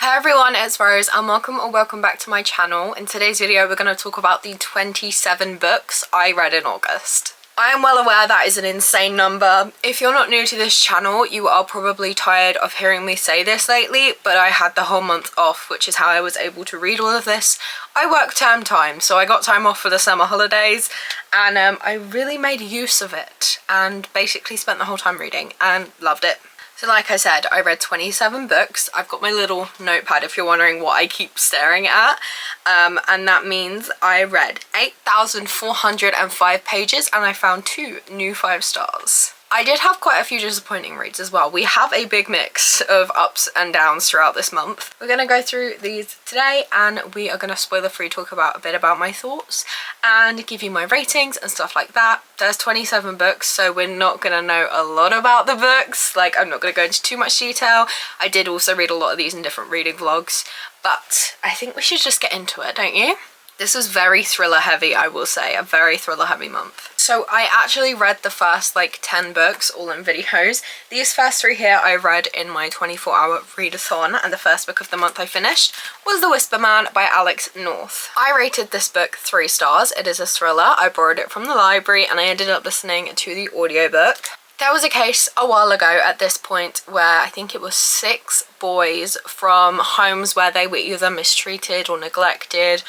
Hi everyone, it's Rose and welcome back to my channel. In today's video we're going to talk about the 27 books I read in August. I am well aware that is an insane number. If you're not new to this channel, you are probably tired of hearing me say this lately, but I had the whole month off, which is how I was able to read all of this. I work term time, so I got time off for the summer holidays, and I really made use of it and basically spent the whole time reading and loved it. So like I said, I read 27 books. I've got my little notepad if you're wondering what I keep staring at. And that means I read 8,405 pages and I found 2 new 5 stars. I did have quite a few disappointing reads as well. We have a big mix of ups and downs throughout this month. We're going to go through these today and we are going to spoiler-free talk about a bit about my thoughts and give you my ratings and stuff like that. There's 27 books, so we're not going to know a lot about the books. Like, I'm not going to go into too much detail. I did also read a lot of these in different reading vlogs, but I think we should just get into it, don't you? This was very thriller heavy, I will say, a very thriller heavy month. So I actually read the first like 10 books all in videos. These first 3 here I read in my 24-hour readathon, and the first book of the month I finished was The Whisper Man by Alex North. I rated this book 3 stars. It is a thriller. I borrowed it from the library and I ended up listening to the audiobook. There was a case a while ago at this point where I think it was 6 boys from homes where they were either mistreated or neglected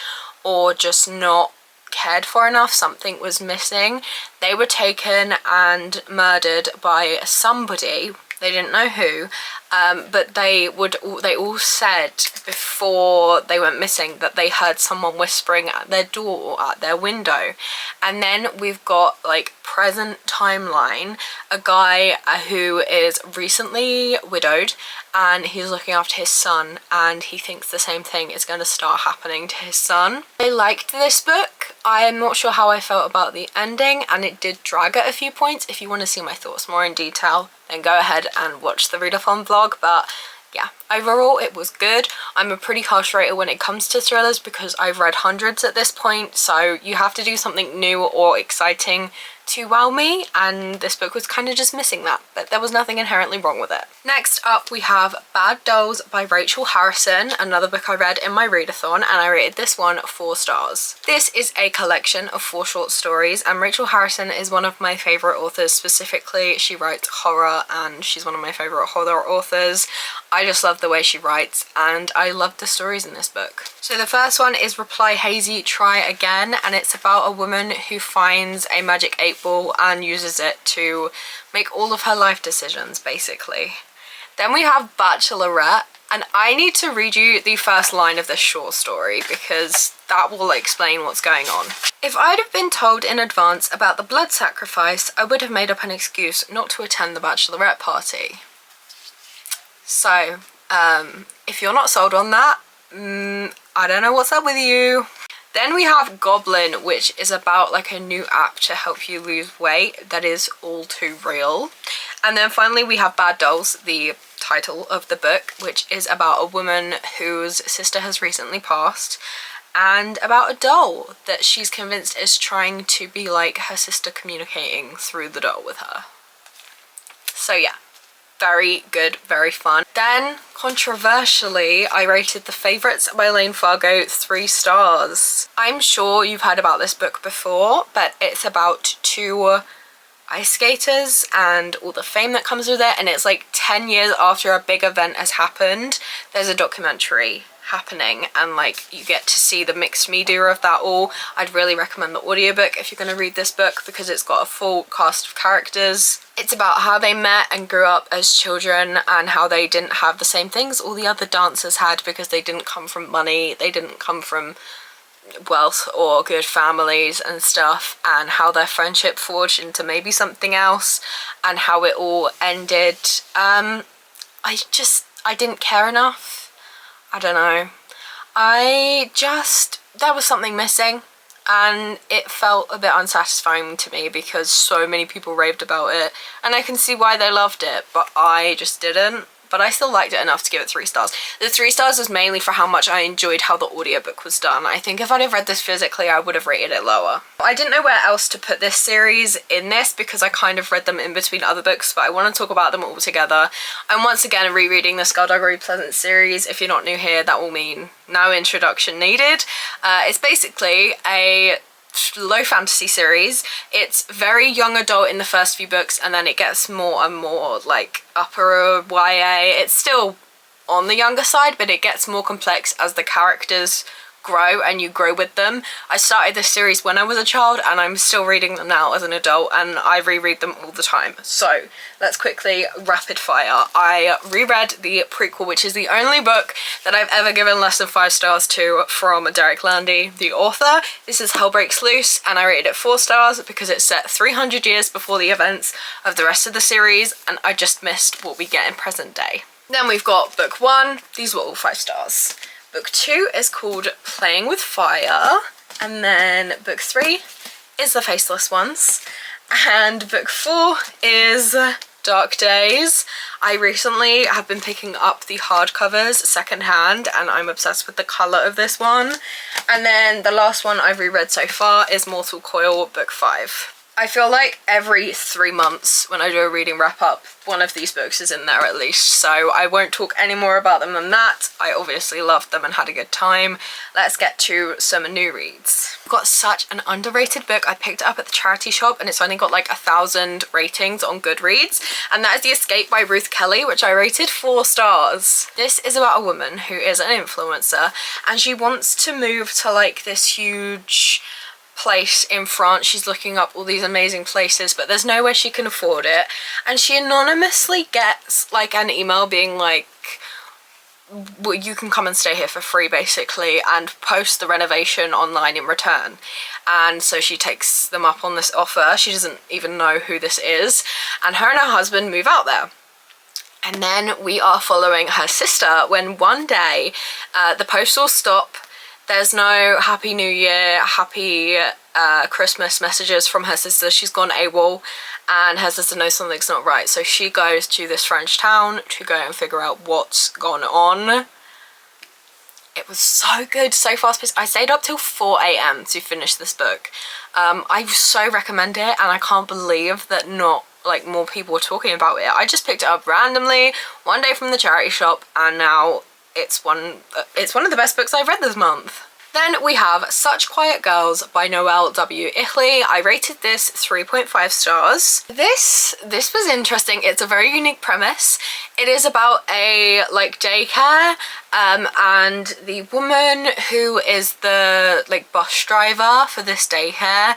or just not cared for enough. Something was missing. They were taken and murdered by somebody. They didn't know who, but they all said before they went missing that they heard someone whispering at their door, at their window. And then we've got like present timeline, a guy who is recently widowed and he's looking after his son, and he thinks the same thing is going to start happening to his son. I liked this book. I am not sure how I felt about the ending, and it did drag at a few points. If you want to see my thoughts more in detail, then go ahead and watch the readathon vlog. But yeah, overall it was good. I'm a pretty harsh rater when it comes to thrillers because I've read hundreds at this point, so you have to do something new or exciting to wow me, and this book was kind of just missing that, but there was nothing inherently wrong with it. Next up we have Bad Dolls by Rachel Harrison, another book I read in my readathon, and I rated this one 4 stars. This is a collection of 4 short stories, and Rachel Harrison is one of my favourite authors. Specifically, she writes horror and she's one of my favourite horror authors. I just love the way she writes and I love the stories in this book. So the first one is Reply Hazy, Try Again, and it's about a woman who finds a magic 8-ball and uses it to make all of her life decisions, basically. Then we have Bachelorette, and I need to read you the first line of this short story because that will explain what's going on. If I'd have been told in advance about the blood sacrifice, I would have made up an excuse not to attend the bachelorette party. So, if you're not sold on that, I don't know what's up with you. Then we have Goblin, which is about like a new app to help you lose weight that is all too real. And then finally we have Bad Dolls, the title of the book, which is about a woman whose sister has recently passed and about a doll that she's convinced is trying to be like her sister, communicating through the doll with her. So yeah, very good, very fun. Then, controversially, I rated The Favourites by Elaine Fargo 3 stars. I'm sure you've heard about this book before, but it's about 2 ice skaters and all the fame that comes with it, and it's like 10 years after a big event has happened. There's a documentary happening and like you get to see the mixed media of that all. I'd really recommend the audiobook if you're going to read this book because it's got a full cast of characters. It's about how they met and grew up as children and how they didn't have the same things all the other dancers had because they didn't come from money, they didn't come from wealth or good families and stuff, and how their friendship forged into maybe something else and how it all ended. I didn't care enough. I don't know. There was something missing and it felt a bit unsatisfying to me because so many people raved about it and I can see why they loved it, but I just didn't. but I still liked it enough to give it 3 stars. The 3 stars was mainly for how much I enjoyed how the audiobook was done. I think if I'd have read this physically, I would have rated it lower. I didn't know where else to put this series in this because I kind of read them in between other books, but I want to talk about them all together. I'm once again rereading the Skulduggery Pleasant series. If you're not new here, that will mean no introduction needed. It's basically a low fantasy series. It's very young adult in the first few books, and then it gets more and more like upper YA. It's still on the younger side, but it gets more complex as the characters grow and you grow with them. I started this series when I was a child and I'm still reading them now as an adult, and I reread them all the time. So let's quickly rapid fire. I reread the prequel, which is the only book that I've ever given less than 5 stars to from Derek Landy, the author. This is Hell Breaks Loose, and I rated it 4 stars because it's set 300 years before the events of the rest of the series, and I just missed what we get in present day. Then we've got book 1. These were all 5 stars. Book 2 is called Playing with Fire, and then book 3 is The Faceless Ones, and book 4 is Dark Days. I recently have been picking up the hardcovers secondhand, and I'm obsessed with the colour of this one. And then the last one I've reread so far is Mortal Coil, book 5. I feel like every 3 months when I do a reading wrap up, one of these books is in there at least, so I won't talk any more about them than that. I obviously loved them and had a good time. Let's get to some new reads. I've got such an underrated book. I picked it up at the charity shop and it's only got like 1,000 ratings on Goodreads, and that is The Escape by Ruth Kelly, which I rated 4 stars. This is about a woman who is an influencer and she wants to move to like this huge place in France. She's looking up all these amazing places, but there's nowhere she can afford it, and she anonymously gets like an email being like, well, you can come and stay here for free basically, and post the renovation online in return. And so she takes them up on this offer. She doesn't even know who this is, and her husband move out there. And then we are following her sister when one day the post will stop. There's no Happy New Year, Happy Christmas messages from her sister. She's gone AWOL, and her sister knows something's not right. So she goes to this French town to go and figure out what's gone on. It was so good, so fast paced. I stayed up till 4 AM to finish this book. I so recommend it, and I can't believe that not like more people were talking about it. I just picked it up randomly one day from the charity shop, and now it's one of the best books I've read this month. Then we have Such Quiet Girls by Noelle W. Ichley. I rated this 3.5 stars. This was interesting. It's a very unique premise. It is about a like daycare, and the woman who is the like bus driver for this daycare,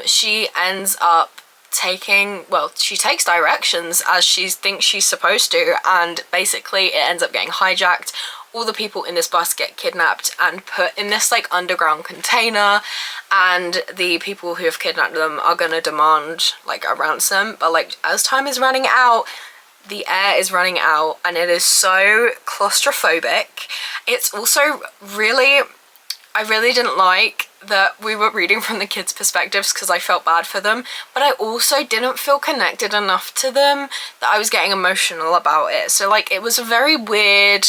she ends up she takes directions as she thinks she's supposed to, and basically it ends up getting hijacked. All the people in this bus get kidnapped and put in this like underground container, and the people who have kidnapped them are gonna demand like a ransom, but like as time is running out, the air is running out, and it is so claustrophobic. It's also I really didn't like that we were reading from the kids' perspectives because I felt bad for them, but I also didn't feel connected enough to them that I was getting emotional about it. So like it was a very weird,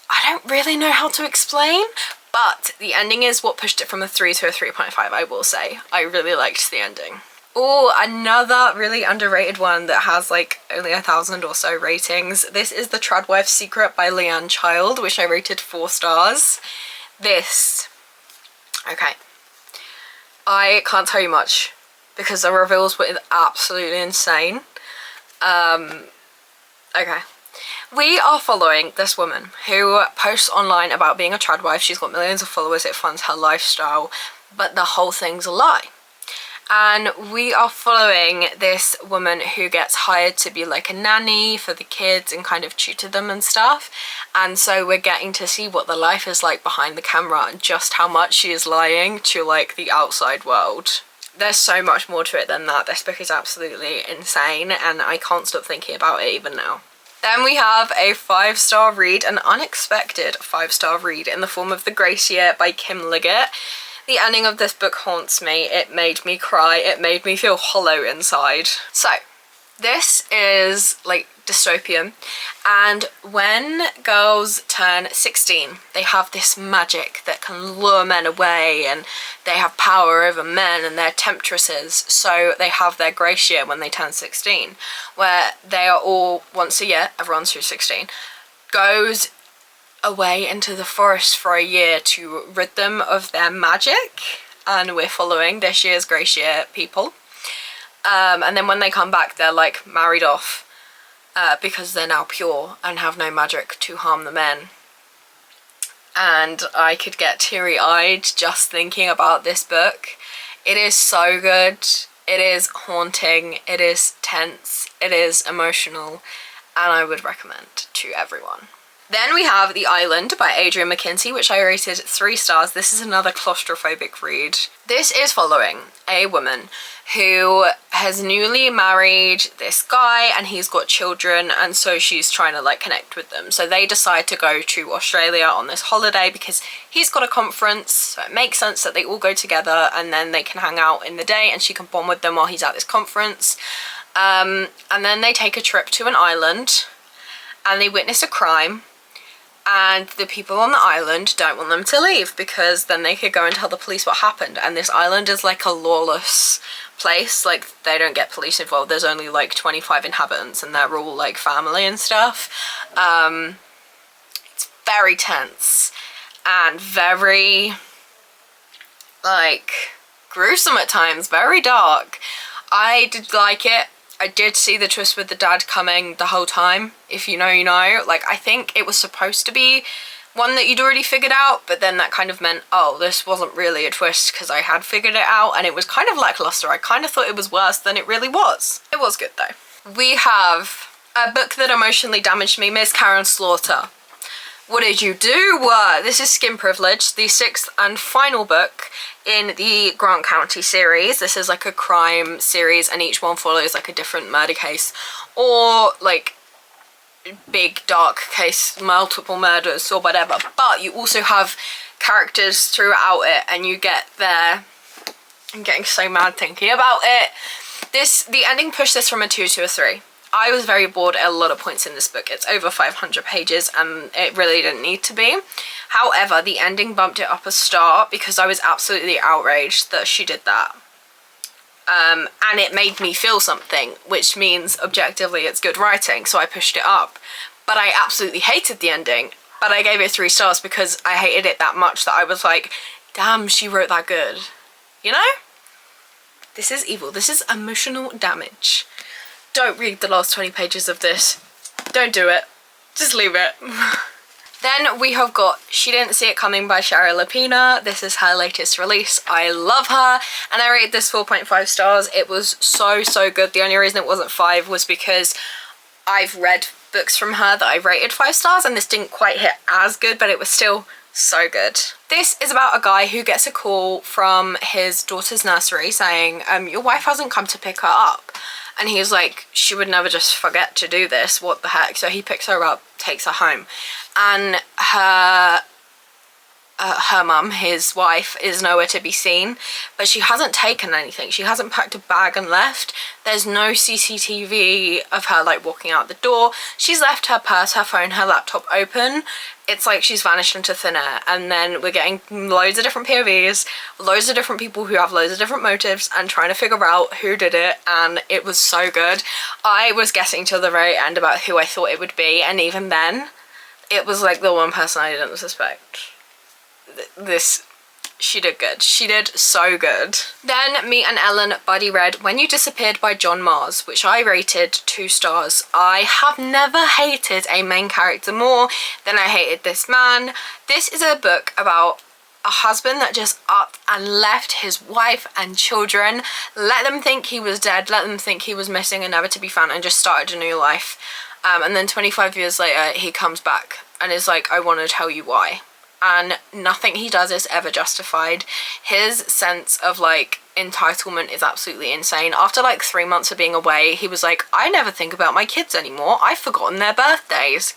I don't really know how to explain, but the ending is what pushed it from a 3 to a 3.5, I will say. I really liked the ending. Oh, another really underrated one that has like only 1,000 or so ratings. This is The Tradwife Secret by Leanne Child, which I rated 4 stars. Okay, I can't tell you much because the reveals were absolutely insane. Okay. We are following this woman who posts online about being a tradwife. She's got millions of followers, it funds her lifestyle, but the whole thing's a lie. And we are following this woman who gets hired to be like a nanny for the kids and kind of tutor them and stuff. And so we're getting to see what the life is like behind the camera and just how much she is lying to like the outside world. There's so much more to it than that. This book is absolutely insane, and I can't stop thinking about it even now. Then we have a 5-star read, an unexpected 5-star read in the form of The Grace Year by Kim Liggett. The ending of this book haunts me. It made me cry. It made me feel hollow inside. So this is like dystopian. And when girls turn 16, they have this magic that can lure men away, and they have power over men, and they're temptresses. So they have their grace year when they turn 16, where they are all, once a year, everyone's who's 16, goes away into the forest for a year to rid them of their magic. And we're following this year's grace year people. And then when they come back, they're like married off because they're now pure and have no magic to harm the men. And I could get teary-eyed just thinking about this book. It is so good. It is haunting. It is tense. It is emotional. And I would recommend to everyone. Then we have The Island by Adrian McKenzie, which I rated 3 stars. This is another claustrophobic read. This is following a woman who has newly married this guy, and he's got children, and so she's trying to like connect with them. So they decide to go to Australia on this holiday because he's got a conference, so it makes sense that they all go together and then they can hang out in the day and she can bond with them while he's at this conference. And then they take a trip to an island and they witness a crime. And the people on the island don't want them to leave because then they could go and tell the police what happened. And this island is like a lawless place. Like, they don't get police involved. There's only like 25 inhabitants and they're all like family and stuff. It's very tense and very like gruesome at times, very dark. I did like it. I did see the twist with the dad coming the whole time. If you know, you know. Like, I think it was supposed to be one that you'd already figured out, but then that kind of meant, oh, this wasn't really a twist because I had figured it out, and it was kind of lackluster. I kind of thought it was worse than it really was. It was good though. We have a book that emotionally damaged me, Miss Karen Slaughter. What did you do? This is Skin Privilege, the 6th and final book in the Grant County series. This is like a crime series and each one follows like a different murder case or like big dark case, multiple murders or whatever. But you also have characters throughout it and you get there. I'm getting so mad thinking about it. The ending pushed this from a 2 to a 3. I was very bored at a lot of points in this book. It's over 500 pages and it really didn't need to be. However, the ending bumped it up a star because I was absolutely outraged that she did that. And it made me feel something, which means objectively it's good writing, so I pushed it up. But I absolutely hated the ending, but I gave it 3 stars because I hated it that much that I was like, damn, she wrote that good. You know? This is evil. This is emotional damage. Don't read the last 20 pages of this. Don't do it. Just leave it. Then we have got She Didn't See It Coming by Shari Lapina. This is her latest release. I love her and I rated this 4.5 stars. It was so good. The only reason it wasn't 5 was because I've read books from her that I rated 5 stars and this didn't quite hit as good, but it was still so good. This is about a guy who gets a call from his daughter's nursery saying, your wife hasn't come to pick her up. And he's like, she would never just forget to do this, what the heck? So he picks her up, takes her home. And her mum, his wife, is nowhere to be seen. But she hasn't taken anything. She hasn't packed a bag and left. There's no CCTV of her like walking out the door. She's left her purse, her phone, her laptop open. It's like she's vanished into thin air. And then we're getting loads of different POVs, loads of different people who have loads of different motives and trying to figure out who did it. And it was so good. I was guessing till the very end about who I thought it would be. And even then, it was like the one person I didn't suspect. She did good. She did so good. Then me and Ellen buddy read When You Disappeared by John Mars, which I rated 2 stars. I have never hated a main character more than I hated this man. This is a book about a husband that just upped and left his wife and children, let them think he was dead, let them think he was missing and never to be found, and just started a new life. And then 25 years later he comes back and is like, I want to tell you why. And nothing he does is ever justified. His sense of like entitlement is absolutely insane. After like 3 months of being away, he was like, I never think about my kids anymore. I've forgotten their birthdays.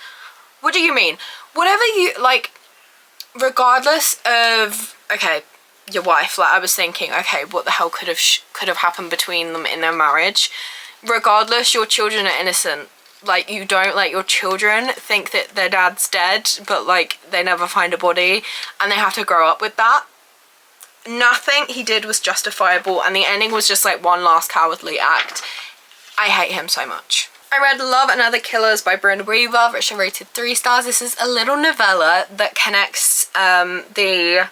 What do you mean? Whatever you like, regardless of, okay, your wife, like I was thinking, okay, what the hell could have happened between them in their marriage? Regardless, your children are innocent. like you don't let your children think that their dad's dead, but like they never find a body and they have to grow up with that. Nothing he did was justifiable, and the ending was just like one last cowardly act. I hate him so much. I read Love and Other Killers by Brenda Weaver, which I rated 3 stars. This is a little novella that connects the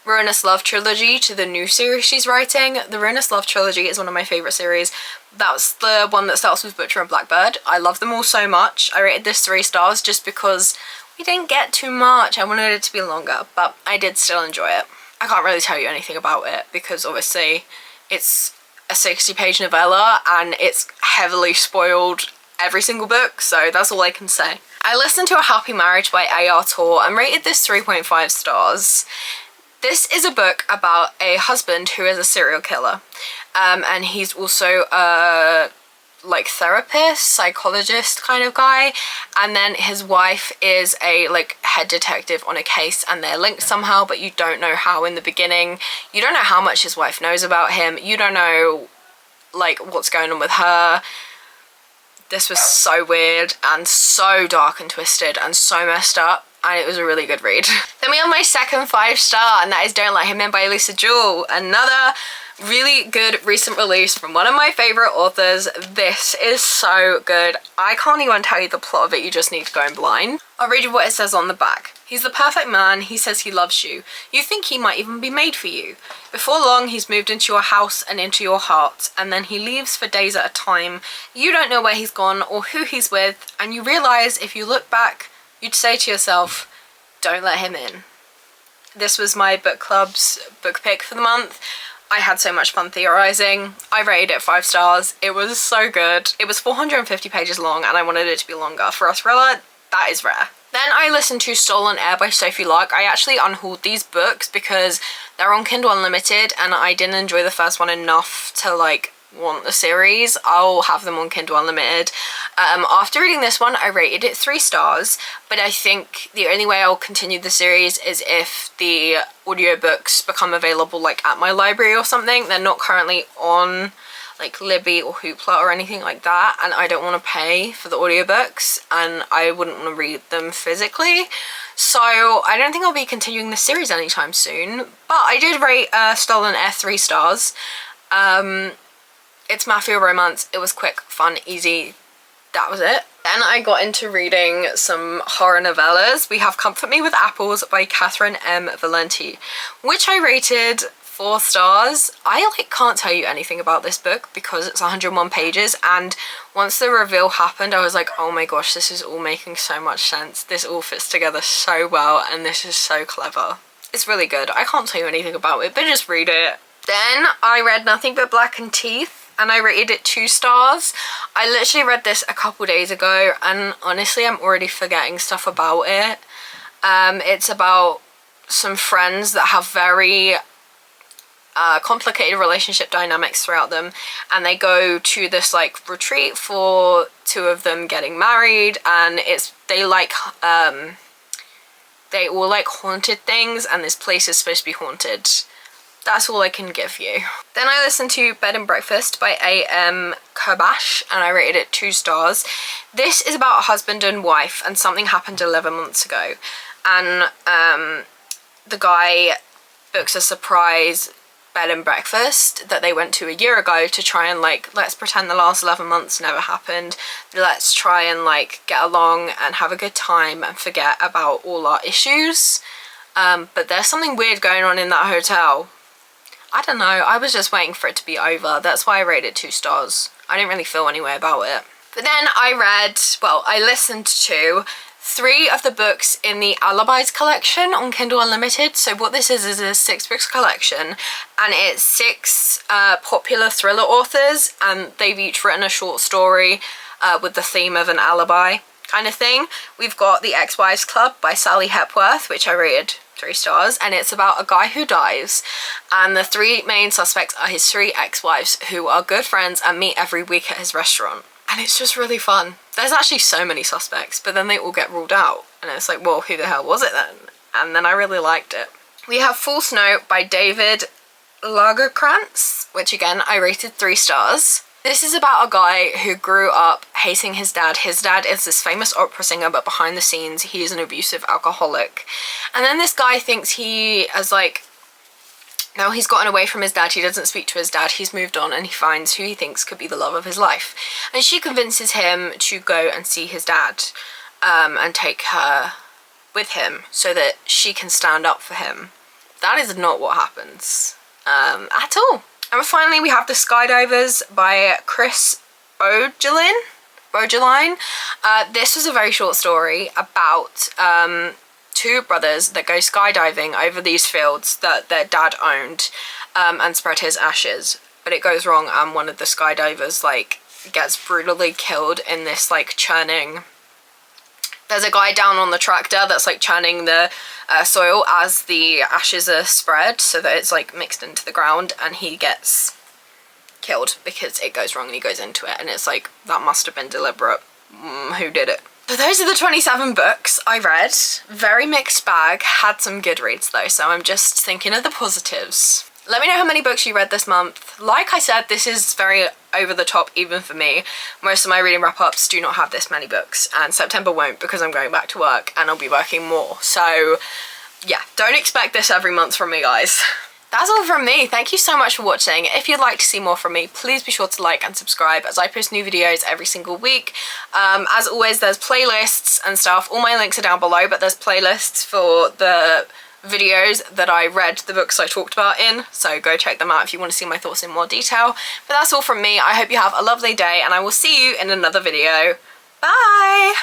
Ruinous Love trilogy to the new series she's writing. The Ruinous Love trilogy is one of my favourite series. That's the one that starts with Butcher and Blackbird. I love them all so much. I rated this 3 stars just because we didn't get too much. I wanted it to be longer, but I did still enjoy it. I can't really tell you anything about it because obviously it's a 60-page novella and it's heavily spoiled every single book, so that's all I can say. I listened to A Happy Marriage by A.R. Torr and rated this 3.5 stars. This is a book about a husband who is a serial killer, and he's also a like therapist, psychologist kind of guy, and then his wife is a like head detective on a case, and they're linked somehow, but you don't know how in the beginning. You don't know how much his wife knows about him. You don't know like what's going on with her. This was so weird and so dark and twisted and so messed up, and it was a really good read. Then we have my second 5-star, and that is Don't Let Him In by Lisa Jewell. Another really good recent release from one of my favourite authors. This is so good. I can't even tell you the plot of it, you just need to go in blind. I'll read you what it says on the back. He's the perfect man, he says he loves you. You think he might even be made for you. Before long, he's moved into your house and into your heart, and then he leaves for days at a time. You don't know where he's gone or who he's with, and you realise if you look back, you'd say to yourself, don't let him in. This was my book club's book pick for the month. I had so much fun theorising. I rated it 5 stars. It was so good. It was 450 pages long and I wanted it to be longer. For a thriller, that is rare. Then I listened to Stolen Air by Sophie Lark. I actually unhauled these books because they're on Kindle Unlimited and I didn't enjoy the first one enough to like want the series. I'll have them on Kindle Unlimited. After reading this one, I rated it 3 stars, but I think the only way I'll continue the series is if the audiobooks become available like at my library or something. They're not currently on like Libby or Hoopla or anything like that, and I don't want to pay for the audiobooks and I wouldn't want to read them physically, so I don't think I'll be continuing the series anytime soon. But I did rate Stolen Air 3 stars. It's mafia romance. It was quick, fun, easy. That was it. Then I got into reading some horror novellas. We have Comfort Me with Apples by Catherine M. Valenti, which I rated 4 stars. I like can't tell you anything about this book because it's 101 pages, and once the reveal happened I was like, oh my gosh, this is all making so much sense. This all fits together so well and this is so clever. It's really good. I can't tell you anything about it, but just read it. Then I read Nothing But Black and Teeth and I rated it 2 stars. I literally read this a couple days ago and honestly I'm already forgetting stuff about it. It's about some friends that have very complicated relationship dynamics throughout them, and they go to this like retreat for 2 of them getting married, and they all like haunted things, and this place is supposed to be haunted. That's all I can give you. Then I listened to Bed and Breakfast by A.M. Kerbash and I rated it 2 stars. This is about a husband and wife, and something happened 11 months ago, and the guy books a surprise bed and breakfast that they went to a year ago to try and like, let's pretend the last 11 months never happened. Let's try and like get along and have a good time and forget about all our issues. But there's something weird going on in that hotel. I don't know, I was just waiting for it to be over. That's why I rated 2 stars. I didn't really feel any way about it. But then I listened to 3 of the books in the Alibis collection on Kindle Unlimited. So what this is a 6 books collection, and it's 6 popular thriller authors, and they've each written a short story with the theme of an alibi kind of thing. We've got The Ex-Wives Club by Sally Hepworth, which I rated 3 stars, and it's about a guy who dies, and the 3 main suspects are his 3 ex-wives who are good friends and meet every week at his restaurant. And it's just really fun. There's actually so many suspects, but then they all get ruled out, and it's like, well, who the hell was it then? And then I really liked it. We have False Note by David Lagerkrantz, which again I rated 3 stars. This is about a guy who grew up hating his dad. His dad is this famous opera singer, but behind the scenes he is an abusive alcoholic. And then this guy thinks he has like, now he's gotten away from his dad, he doesn't speak to his dad, he's moved on, and he finds who he thinks could be the love of his life. And she convinces him to go and see his dad and take her with him so that she can stand up for him. That is not what happens at all. And finally we have The Skydivers by Chris Bogeline. This was a very short story about two brothers that go skydiving over these fields that their dad owned and spread his ashes. But it goes wrong and one of the skydivers like gets brutally killed in this like churning. There's a guy down on the tractor that's like churning the soil as the ashes are spread so that it's like mixed into the ground, and he gets killed because it goes wrong and he goes into it, and it's like, that must have been deliberate. Who did it? So those are the 27 books I read. Very mixed bag. Had some good reads though, so I'm just thinking of the positives. Let me know how many books you read this month. Like I said, this is very over the top even for me. Most of my reading wrap-ups do not have this many books, and September won't because I'm going back to work and I'll be working more. So yeah, don't expect this every month from me, guys. That's all from me. Thank you so much for watching. If you'd like to see more from me, please be sure to like and subscribe as I post new videos every single week. As always, there's playlists and stuff. All my links are down below, but there's playlists for the videos that I read the books I talked about in, so go check them out if you want to see my thoughts in more detail. But that's all from me. I hope you have a lovely day and I will see you in another video. Bye!